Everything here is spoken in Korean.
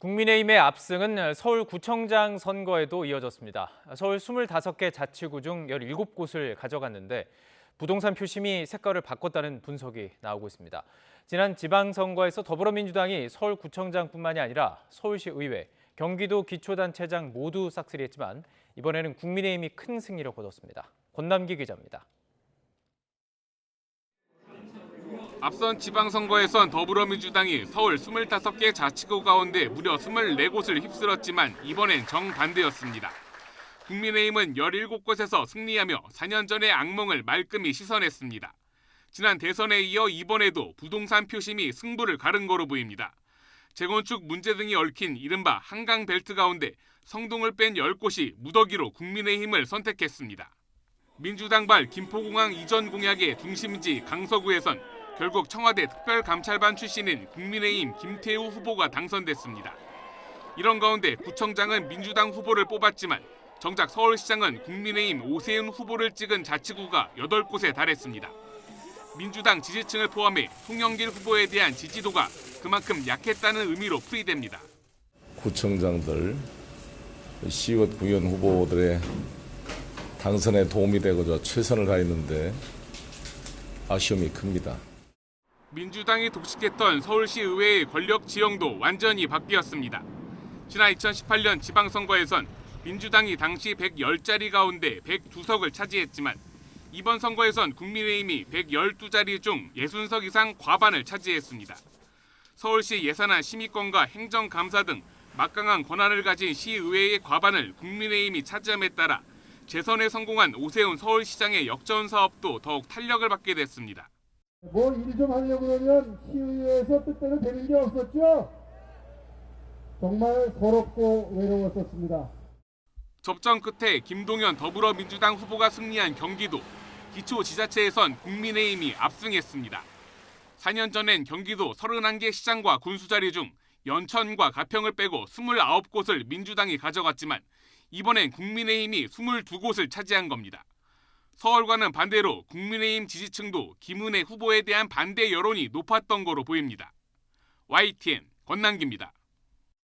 국민의힘의 압승은 서울구청장 선거에도 이어졌습니다. 서울 25개 자치구 중 17곳을 가져갔는데 부동산 표심이 색깔을 바꿨다는 분석이 나오고 있습니다. 지난 지방선거에서 더불어민주당이 서울구청장뿐만이 아니라 서울시 의회, 경기도 기초단체장 모두 싹쓸이했지만 이번에는 국민의힘이 큰 승리를 거뒀습니다. 권남기 기자입니다. 앞선 지방선거에선 더불어민주당이 서울 25개 자치구 가운데 무려 24곳을 휩쓸었지만 이번엔 정반대였습니다. 국민의힘은 17곳에서 승리하며 4년 전의 악몽을 말끔히 씻어냈습니다. 지난 대선에 이어 이번에도 부동산 표심이 승부를 가른 거로 보입니다. 재건축 문제 등이 얽힌 이른바 한강벨트 가운데 성동을 뺀 10곳이 무더기로 국민의힘을 선택했습니다. 민주당발 김포공항 이전 공약의 중심지 강서구에선 결국 청와대 특별감찰반 출신인 국민의힘 김태우 후보가 당선됐습니다. 이런 가운데 구청장은 민주당 후보를 뽑았지만 정작 서울시장은 국민의힘 오세훈 후보를 찍은 자치구가 8곳에 달했습니다. 민주당 지지층을 포함해 송영길 후보에 대한 지지도가 그만큼 약했다는 의미로 풀이됩니다. 구청장들, 시의원, 구의원 후보들의 당선에 도움이 되고자 최선을 다했는데 아쉬움이 큽니다. 민주당이 독식했던 서울시 의회의 권력 지형도 완전히 바뀌었습니다. 지난 2018년 지방선거에선 민주당이 당시 110자리 가운데 102석을 차지했지만 이번 선거에선 국민의힘이 112자리 중 60석 이상 과반을 차지했습니다. 서울시 예산안 심의권과 행정감사 등 막강한 권한을 가진 시의회의 과반을 국민의힘이 차지함에 따라 재선에 성공한 오세훈 서울시장의 역전 사업도 더욱 탄력을 받게 됐습니다. 뭐 일 좀 하려고 그러면 시의회에서 뜻대로 되는 게 없었죠? 정말 서럽고 외로웠었습니다. 접전 끝에 김동연 더불어민주당 후보가 승리한 경기도, 기초지자체에선 국민의힘이 압승했습니다. 4년 전엔 경기도 31개 시장과 군수자리 중 연천과 가평을 빼고 29곳을 민주당이 가져갔지만 이번엔 국민의힘이 22곳을 차지한 겁니다. 서울과는 반대로 국민의힘 지지층도 김은혜 후보에 대한 반대 여론이 높았던 거로 보입니다. YTN 권남기입니다.